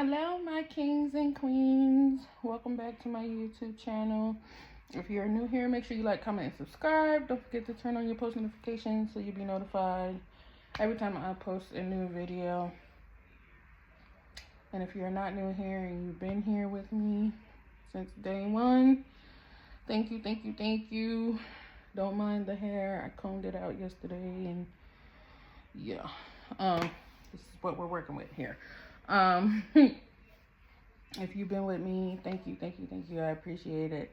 Hello, my kings and queens. Welcome back to my YouTube channel. If you're new here, make sure you like, comment, and subscribe. Don't forget to turn on your post notifications so you'll be notified every time I post a new video. And if you're not new here and you've been here with me since day one, thank you, thank you, thank you. Don't mind the hair. I combed it out yesterday, and yeah, this is what we're working with here. If you've been with me, thank you, thank you, thank you. I appreciate it.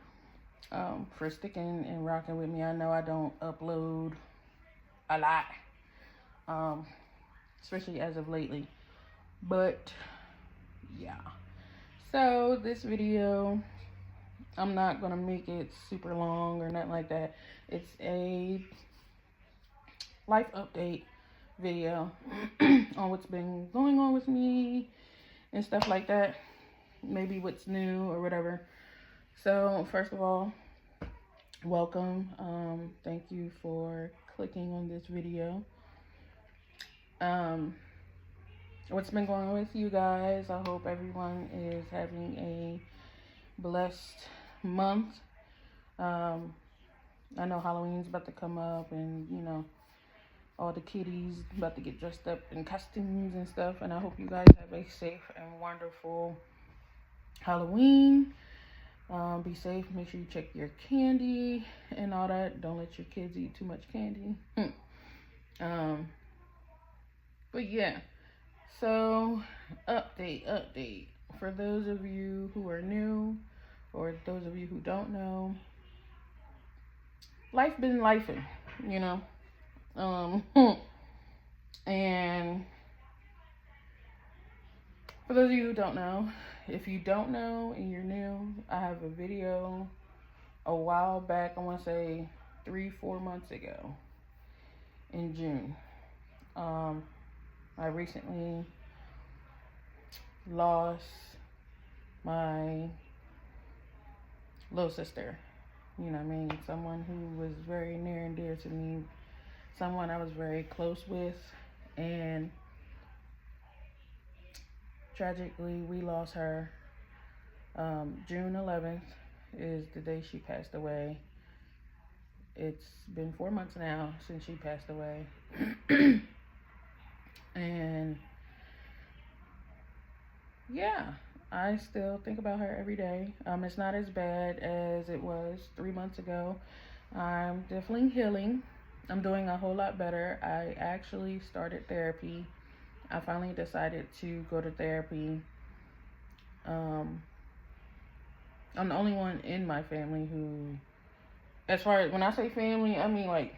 For sticking and rocking with me. I know I don't upload a lot, especially as of lately, but yeah. So this video, I'm not gonna make it super long or nothing like that. It's a life update video on what's been going on with me and stuff like that. Maybe what's new or whatever. So first of all, welcome. Thank you for clicking on this video. What's been going on with you guys? I hope everyone is having a blessed month. I know Halloween's about to come up, and you know, all the kiddies about to get dressed up in costumes and stuff, and I hope you guys have a safe and wonderful Halloween. Be safe. Make sure you check your candy and all that. Don't let your kids eat too much candy. But yeah, so update for those of you who are new, or those of you who don't know, life been lifing, you know. And for those of you who don't know, if you don't know and you're new, I have a video a while back, I want to say 3-4 months ago in June. I recently lost my little sister. You know what I mean? Someone who was very near and dear to me, someone I was very close with, and tragically we lost her. June 11th is the day she passed away. It's been 4 months now since she passed away. And yeah, I still think about her every day. It's not as bad as it was 3 months ago. I'm definitely healing. I'm doing a whole lot better. I actually started therapy. I finally decided to go to therapy. I'm the only one in my family who, as far as when I say family, I mean like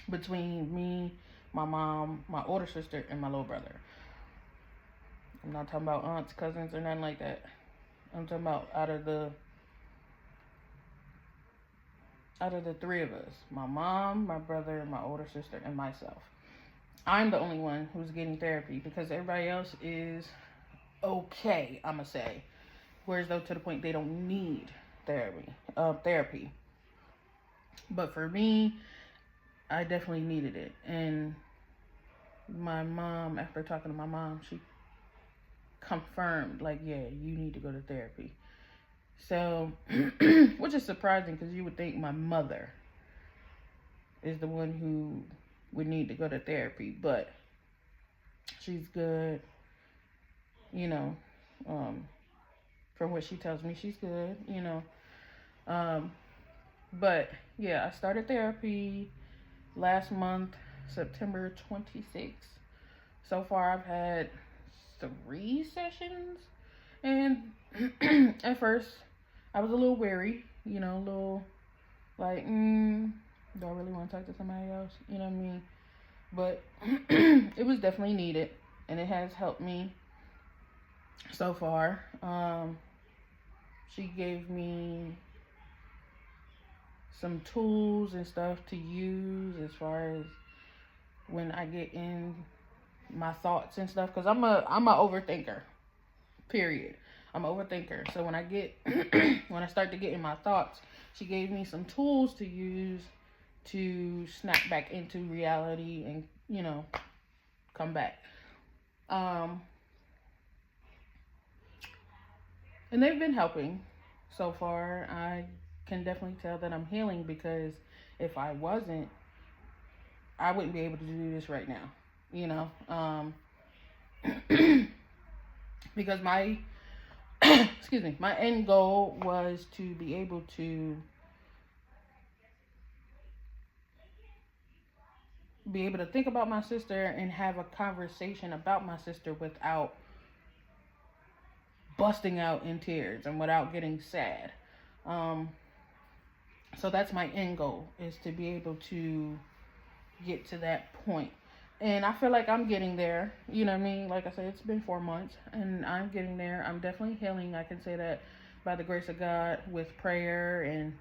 between me, my mom, my older sister, and my little brother. I'm not talking about aunts, cousins, or nothing like that. I'm talking about out of the three of us, my mom, my brother, my older sister, and myself. I'm the only one who's getting therapy because everybody else is okay, I'ma say. Whereas though to the point they don't need therapy. But for me, I definitely needed it. And my mom, after talking to my mom, she confirmed, like, yeah, you need to go to therapy. So, which is surprising because you would think my mother is the one who would need to go to therapy, but she's good, you know. From what she tells me, she's good, you know. But yeah, I started therapy last month, September 26th. So far, I've had 3 sessions, and at first, I was a little wary, you know, a little like, do I really want to talk to somebody else? You know what I mean? But it was definitely needed, and it has helped me so far. She gave me some tools and stuff to use as far as when I get in my thoughts and stuff, because I'm a overthinker, period. I'm an overthinker. So when I get when I start to get in my thoughts, she gave me some tools to use to snap back into reality and, you know, come back. And they've been helping so far. I can definitely tell that I'm healing, because if I wasn't, I wouldn't be able to do this right now. You know, because my excuse me, my end goal was to be able to think about my sister and have a conversation about my sister without busting out in tears and without getting sad. Um, so that's my end goal, is to be able to get to that point. And I feel like I'm getting there. You know what I mean? Like I said, it's been 4 months and I'm getting there. I'm definitely healing. I can say that by the grace of God, with prayer and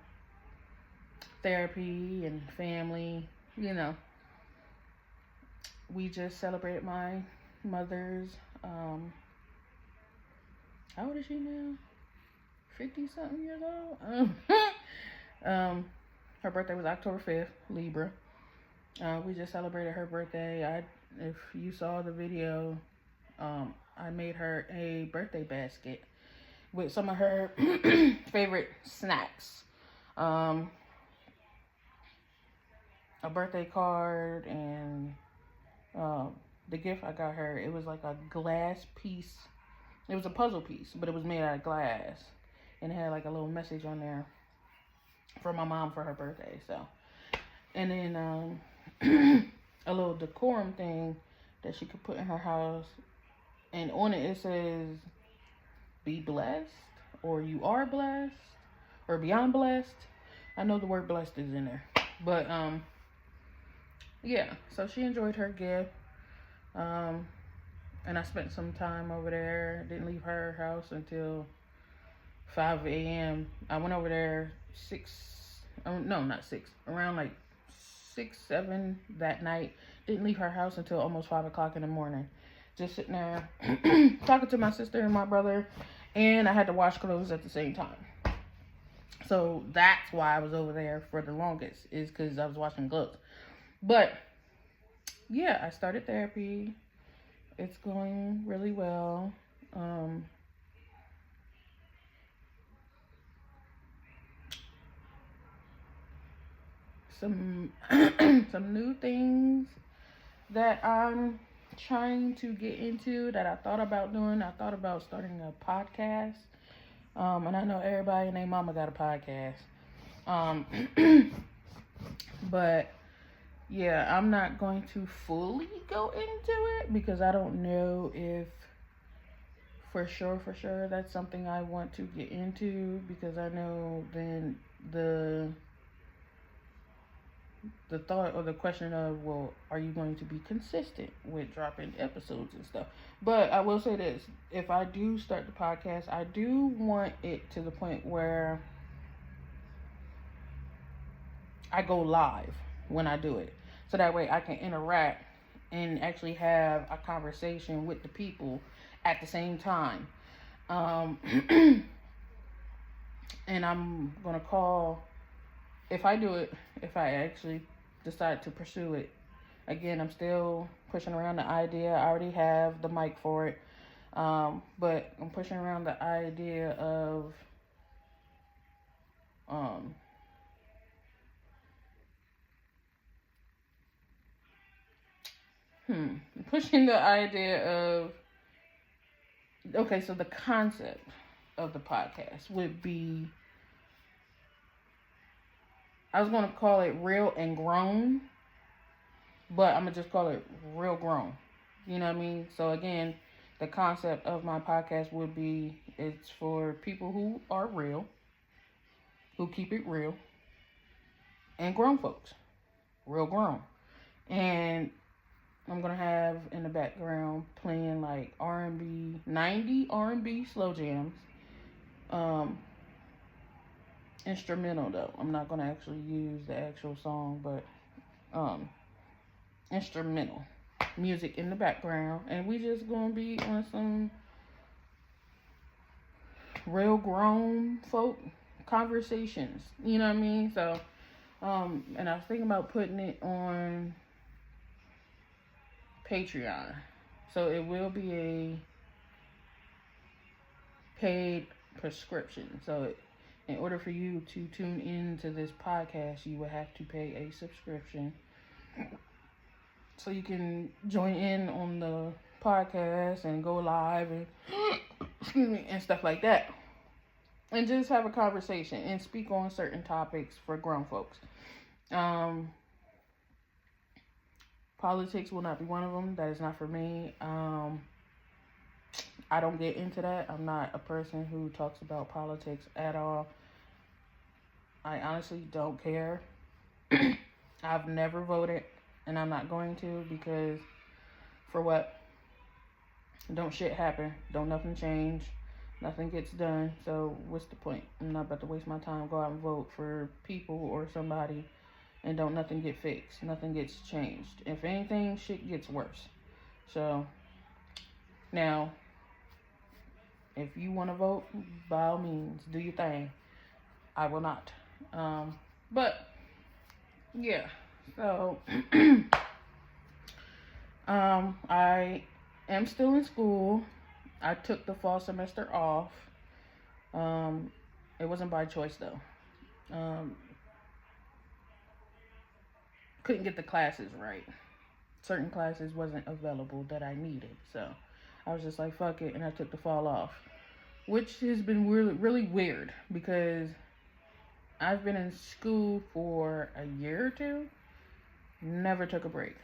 therapy and family. You know, we just celebrated my mother's, how old is she now? 50 something years old. Her birthday was October 5th, Libra. We just celebrated her birthday. If you saw the video, I made her a birthday basket with some of her favorite snacks. A birthday card, and the gift I got her, it was like a glass piece. It was a puzzle piece, but it was made out of glass. And it had like a little message on there for my mom for her birthday. So, and then a little decorum thing that she could put in her house, and on it says "Be blessed," or "You are blessed," or "Beyond blessed." I know the word "blessed" is in there, but yeah. So she enjoyed her gift, and I spent some time over there. Didn't leave her house until 5 a.m. I went over there not 6, around like 6, 7 that night. Didn't leave her house until almost 5 o'clock in the morning. Just sitting there talking to my sister and my brother, and I had to wash clothes at the same time. So that's why I was over there for the longest, is because I was washing clothes. But yeah, I started therapy. It's going really well. Some some new things that I'm trying to get into, that I thought about doing. I thought about starting a podcast. And I know everybody and their mama got a podcast. But yeah, I'm not going to fully go into it, because I don't know if for sure that's something I want to get into, because I know then the thought or the question of, well, are you going to be consistent with dropping episodes and stuff? But I will say this: if I do start the podcast, I do want it to the point where I go live when I do it, so that way I can interact and actually have a conversation with the people at the same time. And I'm gonna call, if I do it, if I actually decide to pursue it. Again, I'm still pushing around the idea. I already have the mic for it, but I'm pushing around the idea of pushing the idea of, okay, so the concept of the podcast would be, I was going to call it Real and Grown, but I'm going to just call it Real Grown. You know what I mean? So again, the concept of my podcast would be, it's for people who are real, who keep it real, and grown folks. Real grown. And I'm going to have in the background playing like R&B, 90 R&B slow jams. Instrumental though. I'm not going to actually use the actual song, but instrumental music in the background. And we just going to be on some real grown folk conversations. You know what I mean? So, and I was thinking about putting it on Patreon. So it will be a paid prescription. So in order for you to tune into this podcast, you would have to pay a subscription so you can join in on the podcast and go live and excuse me and stuff like that, and just have a conversation and speak on certain topics for grown folks. Politics will not be one of them. That is not for me. I don't get into that. I'm not a person who talks about politics at all. I honestly don't care. I've never voted, and I'm not going to, because for what? Don't shit happen. Don't nothing change. Nothing gets done. So what's the point? I'm not about to waste my time, go out and vote for people or somebody, and don't nothing get fixed. Nothing gets changed. If anything, shit gets worse. So now, if you want to vote, by all means, do your thing. I will not. But yeah, so I am still in school. I took the fall semester off. It wasn't by choice though. Couldn't get the classes right. Certain classes wasn't available that I needed, so I was just like, fuck it, and I took the fall off, which has been really, really weird because I've been in school for a year or two, never took a break.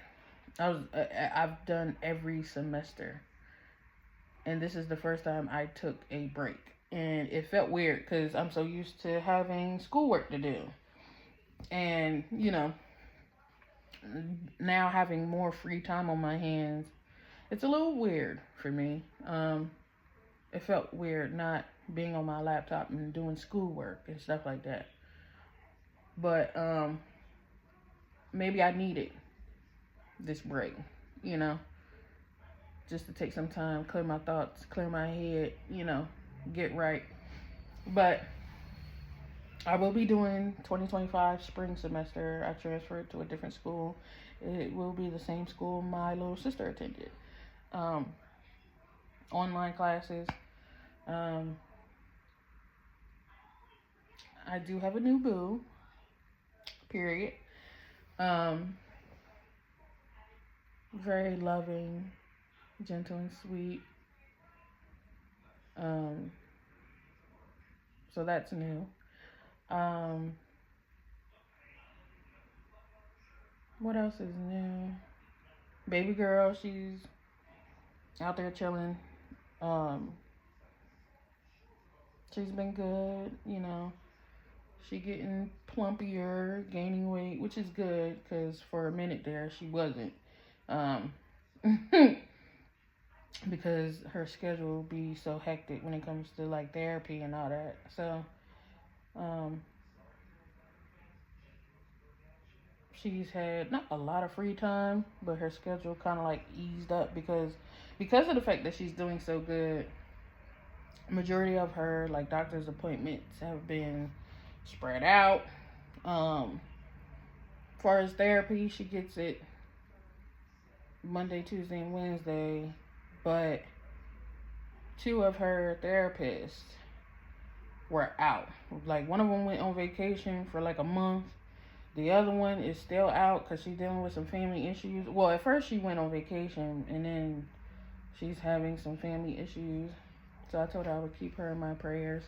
I've done every semester, and this is the first time I took a break, and it felt weird because I'm so used to having schoolwork to do, and now having more free time on my hands, it's a little weird for me. It felt weird not being on my laptop and doing schoolwork and stuff like that. But maybe I needed this break, just to take some time, clear my thoughts, clear my head, get right. But I will be doing 2025 spring semester. I transferred to a different school. It will be the same school my little sister attended. Online classes. I do have a new boo. Period. Very loving, gentle and sweet. So that's new. What else is new? Baby girl, she's out there chilling. She's been good, She getting plumpier, gaining weight, which is good because for a minute there she wasn't. Because her schedule will be so hectic when it comes to like therapy and all that. So she's had not a lot of free time, but her schedule kind of like eased up because of the fact that she's doing so good. Majority of her like doctor's appointments have been spread out. Far as therapy, she gets it Monday, Tuesday, and Wednesday, but 2 of her therapists were out. Like one of them went on vacation for like a month. The other one is still out because she's dealing with some family issues. Well, at first she went on vacation and then she's having some family issues. So I told her I would keep her in my prayers.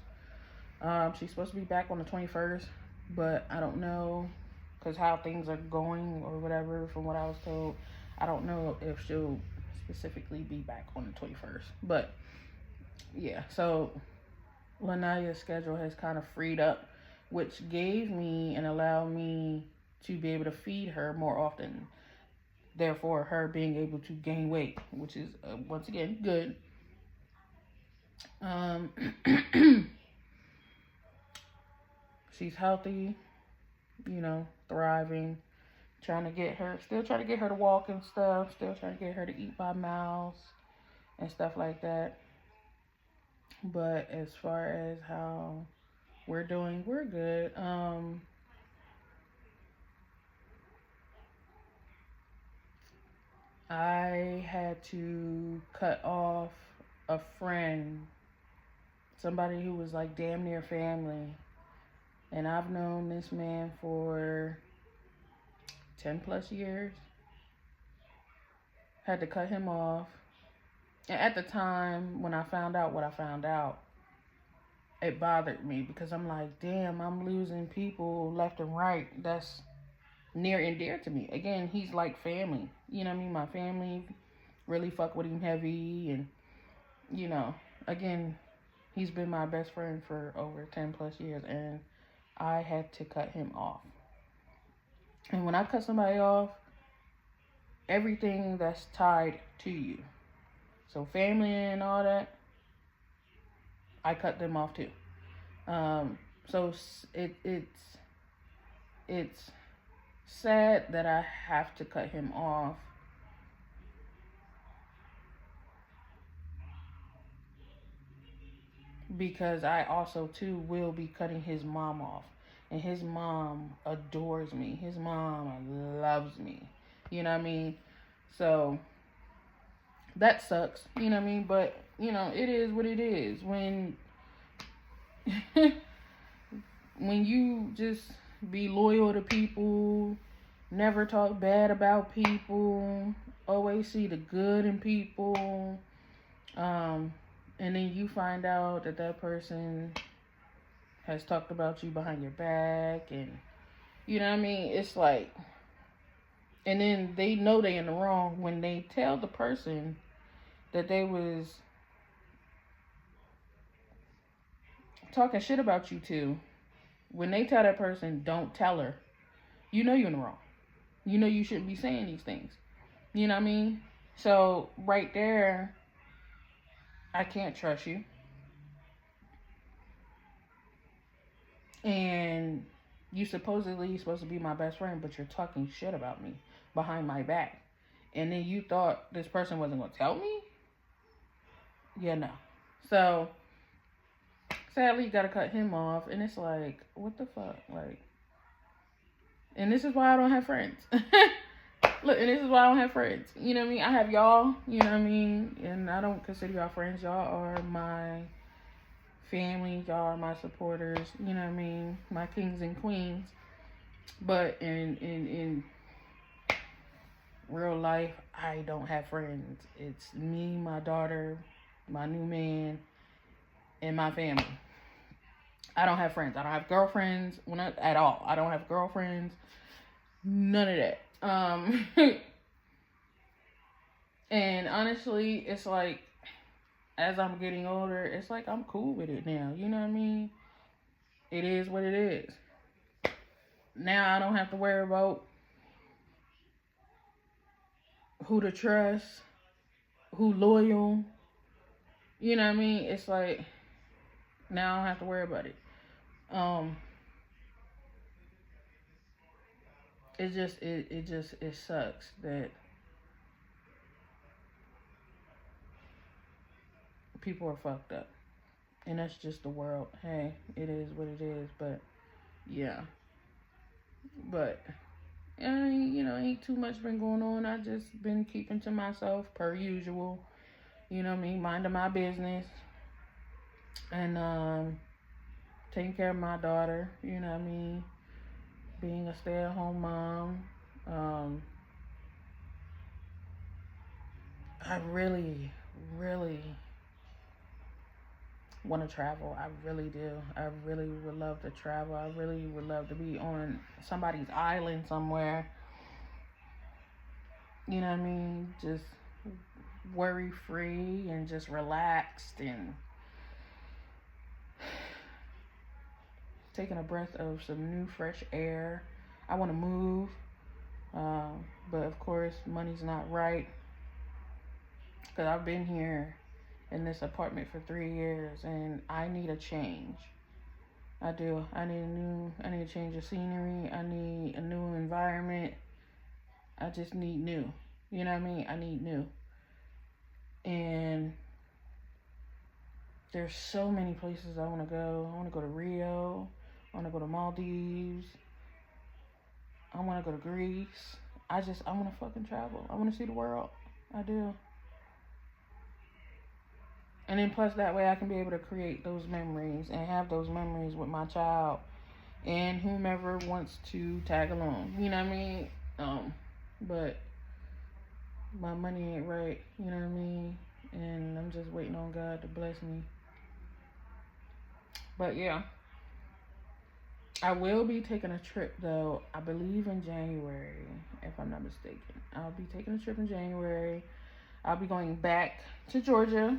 She's supposed to be back on the 21st, but I don't know because how things are going or whatever from what I was told. I don't know if she'll specifically be back on the 21st. But yeah, so Lanaya's schedule has kind of freed up, which gave me and allowed me to be able to feed her more often. Therefore, her being able to gain weight, which is once again good. She's healthy, thriving. Still trying to get her to walk and stuff. Still trying to get her to eat by mouths and stuff like that. But as far as how we're doing, we're good. I had to cut off a friend somebody who was like damn near family. And I've known this man for 10 plus years. Had to cut him off. And at the time, when I found out what I found out, it bothered me because I'm like, damn, I'm losing people left and right. That's near and dear to me. Again, he's like family. You know what I mean? My family really fuck with him heavy. And, you know, again, he's been my best friend for over 10 plus years. And I had to cut him off. And when I cut somebody off, everything that's tied to you, so family and all that, I cut them off too. So it's sad that I have to cut him off, because I also too will be cutting his mom off. And his mom adores me. His mom loves me. You know what I mean? So that sucks. You know what I mean? But, you know, it is what it is. When when you just be loyal to people, never talk bad about people, always see the good in people, and then you find out that that person has talked about you behind your back, and you know what I mean? It's like, and then they know they in the wrong when they tell the person that they was talking shit about you to. When they tell that person, don't tell her, you know you're in the wrong. You know you shouldn't be saying these things. You know what I mean? So right there, I can't trust you. And you supposed to be my best friend, but you're talking shit about me behind my back. And then you thought this person wasn't going to tell me? Yeah, no. So, sadly, you got to cut him off. And it's like, what the fuck? Like, and this is why I don't have friends. Look, and this is why I don't have friends. You know what I mean? I have y'all, you know what I mean? And I don't consider y'all friends. Y'all are my family. Y'all are my supporters. You know what I mean? My kings and queens. But in real life, I don't have friends. It's me, my daughter, my new man, and my family. I don't have friends. I don't have girlfriends at all. I don't have girlfriends. None of that. And honestly, it's like, as I'm getting older, it's like I'm cool with it now. You know what I mean? It is what it is. Now I don't have to worry about who to trust, who loyal. You know what I mean? It's like, now I don't have to worry about it. It sucks that people are fucked up. And that's just the world. Hey, it is what it is. But, yeah. But, you know, ain't too much been going on. I just been keeping to myself per usual. You know what I mean? Minding my business. And, taking care of my daughter. You know what I mean? Being a stay-at-home mom. I really, really want to travel. I really do. I really would love to travel. I really would love to be on somebody's island somewhere. You know what I mean? Just worry free and just relaxed and taking a breath of some new fresh air. I want to move. But of course, money's not right. Because I've been here in this apartment for 3 years and I need a change. I do. I need a change of scenery. I need a new environment. I just need new. You know what I mean? I need new. And there's so many places I want to go. I want to go to Rio. I want to go to Maldives. I want to go to Greece. I want to fucking travel. I want to see the world. I do. And then plus that way I can be able to create those memories and have those memories with my child and whomever wants to tag along. You know what I mean? But my money ain't right, you know what I mean? And I'm just waiting on God to bless me. But yeah. I will be taking a trip though, I believe in January, if I'm not mistaken. I'll be taking a trip in January. I'll be going back to Georgia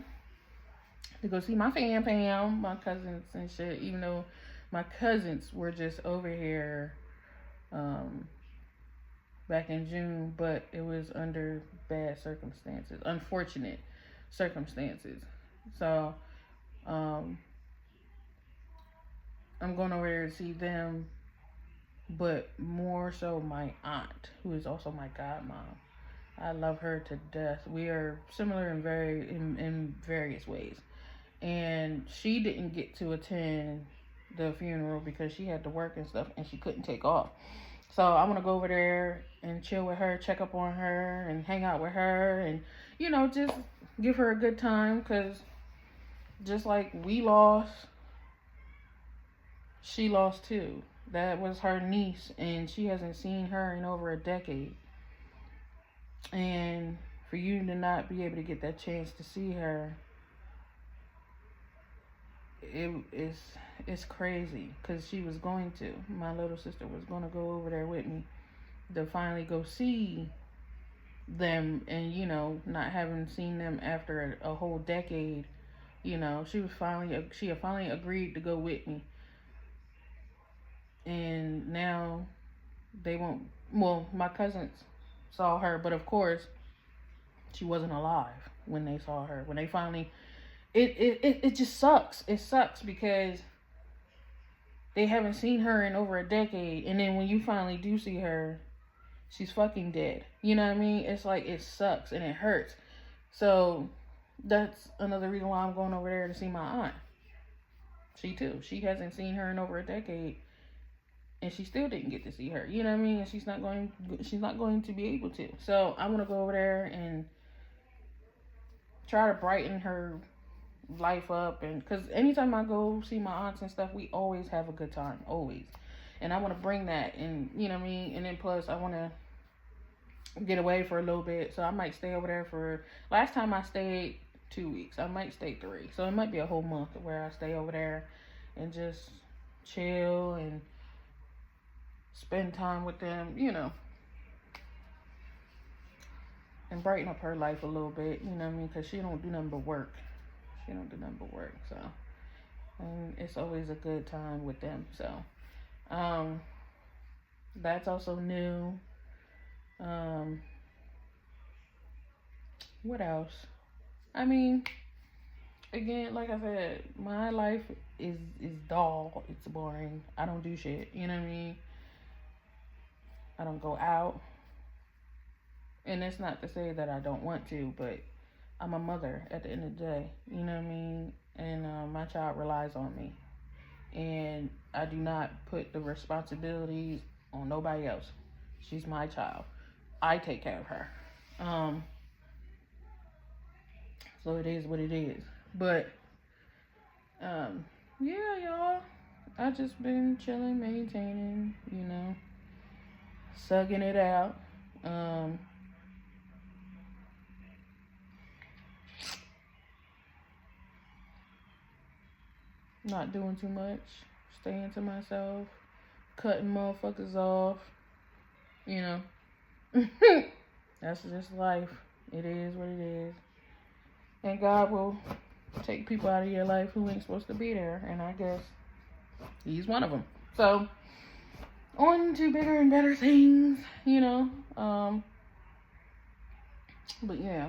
to go see my fam, my cousins and shit, even though my cousins were just over here back in June, but it was under bad circumstances, unfortunate circumstances. So I'm going over there to see them, but more so my aunt, who is also my godmom. I love her to death. We are similar in various ways. And she didn't get to attend the funeral because she had to work and stuff and she couldn't take off. So I want to go over there and chill with her, check up on her and hang out with her and, you know, just give her a good time, because just like we lost, she lost too. That was her niece and she hasn't seen her in over a decade. And for you to not be able to get that chance to see her, it's crazy, because she was going to. My little sister was going to go over there with me to finally go see them, and you know, not having seen them after a whole decade, you know, she had finally agreed to go with me, and now they won't. Well, my cousins saw her, but of course she wasn't alive when they saw her. When they finally, it just sucks. It sucks because they haven't seen her in over a decade, and then when you finally do see her, she's fucking dead. You know what I mean? It's like, it sucks and it hurts. So that's another reason why I'm going over there to see my aunt. She hasn't seen her in over a decade, and she still didn't get to see her. You know what I mean? And she's not going to be able to. So I want to go over there and try to brighten her life up, and because anytime I go see my aunts and stuff, we always have a good time, always. And I want to bring that, and you know what I mean. And then plus I want to get away for a little bit, so I might stay over there for, last time I stayed 2 weeks, I might stay 3, so it might be a whole month where I stay over there and just chill and spend time with them, you know, and brighten up her life a little bit, you know what I mean, because she don't do nothing but work. So and it's always a good time with them. So that's also new. What else? I mean, again, like I said, my life is dull. It's boring. I don't do shit, you know what I mean? I don't go out. And it's not to say that I don't want to, but I'm a mother at the end of the day, you know what I mean? And my child relies on me. And I do not put the responsibilities on nobody else. She's my child. I take care of her. So it is what it is. But, yeah, y'all. I just been chilling, maintaining, you know, sucking it out. Not doing too much, staying to myself, cutting motherfuckers off, you know. That's just life. It is what it is. And God will take people out of your life who ain't supposed to be there, and I guess he's one of them. So, on to bigger and better things, you know. But yeah,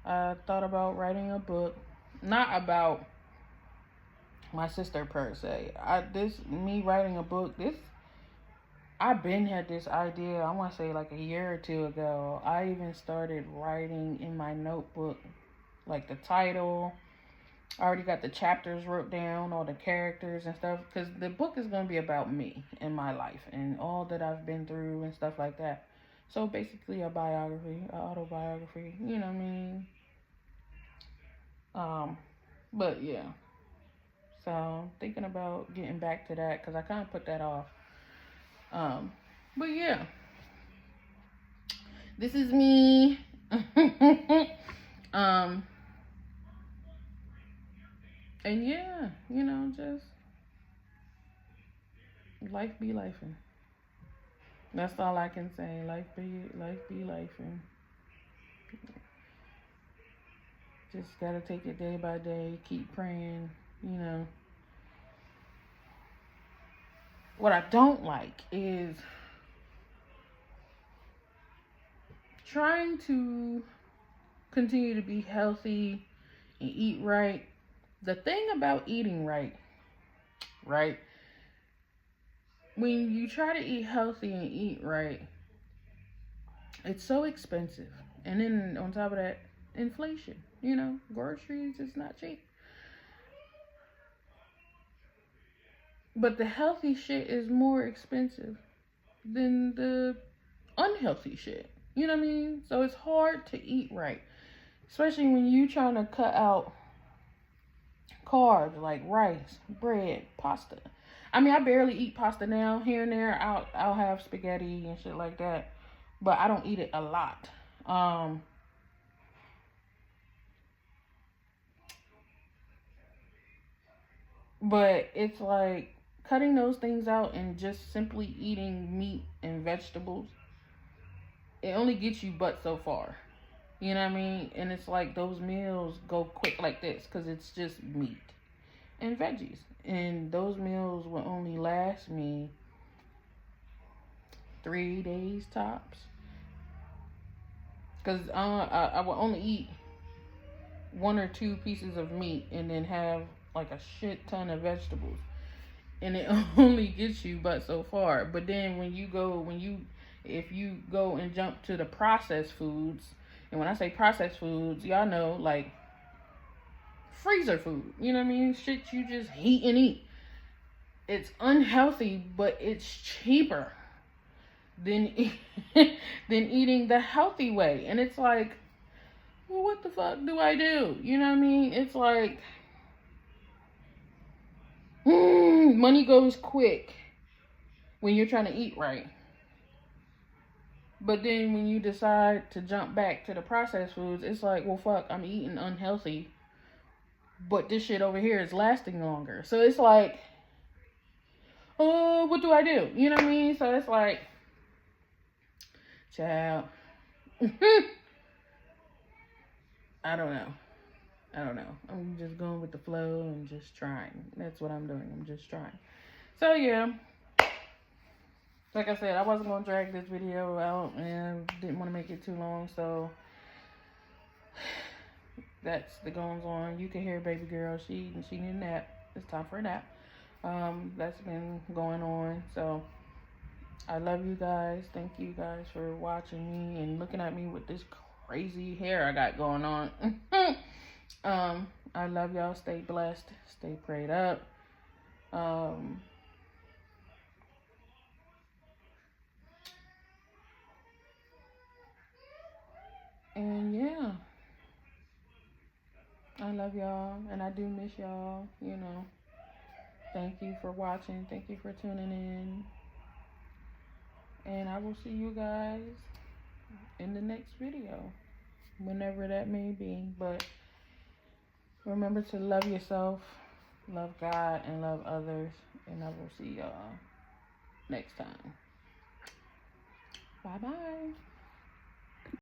I thought about writing a book, not about my sister per se. Me writing a book, I've been had this idea, I want to say like a year or two ago. I even started writing in my notebook, like the title. I already got the chapters wrote down, all the characters and stuff, because the book is going to be about me and my life and all that I've been through and stuff like that. So basically a biography, an autobiography, you know what I mean? But yeah. So thinking about getting back to that because I kind of put that off. But yeah, this is me. um, and yeah, just life be lifing. That's all I can say. Life be lifing. Just gotta take it day by day. Keep praying. You know. What I don't like is trying to continue to be healthy and eat right. The thing about eating right, right? When you try to eat healthy and eat right, it's so expensive. And then on top of that, inflation. Groceries is not cheap. But the healthy shit is more expensive than the unhealthy shit. You know what I mean? So it's hard to eat right. Especially when you trying to cut out carbs like rice, bread, pasta. I mean, I barely eat pasta now. Here and there, I'll have spaghetti and shit like that, but I don't eat it a lot. But it's like cutting those things out and just simply eating meat and vegetables. It only gets you but so far. You know what I mean? And it's like those meals go quick like this because it's just meat and veggies. And those meals will only last me 3 days tops. Because I will only eat 1 or 2 pieces of meat and then have like a shit ton of vegetables. And it only gets you but so far. But then if you go and jump to the processed foods, and when I say processed foods, y'all know, like freezer food. You know what I mean? Shit you just heat and eat. It's unhealthy, but it's cheaper than than eating the healthy way. And it's like, well, what the fuck do I do? You know what I mean? It's like, money goes quick when you're trying to eat right. But then when you decide to jump back to the processed foods, it's like, well, fuck, I'm eating unhealthy, but this shit over here is lasting longer. So it's like, oh, what do I do? You know what I mean? So it's like, child. I don't know. I'm just going with the flow and just trying. That's what I'm doing. I'm just trying. So yeah. Like I said, I wasn't going to drag this video out and didn't want to make it too long. So that's the goings on. You can hear baby girl. She need a nap. It's time for a nap. That's been going on. So I love you guys. Thank you guys for watching me and looking at me with this crazy hair I got going on. I love y'all. Stay blessed. Stay prayed up. And yeah, I love y'all and I do miss y'all, Thank you for watching. Thank you for tuning in. And I will see you guys in the next video, whenever that may be. But remember to love yourself, love God, and love others. And I will see y'all next time. Bye-bye.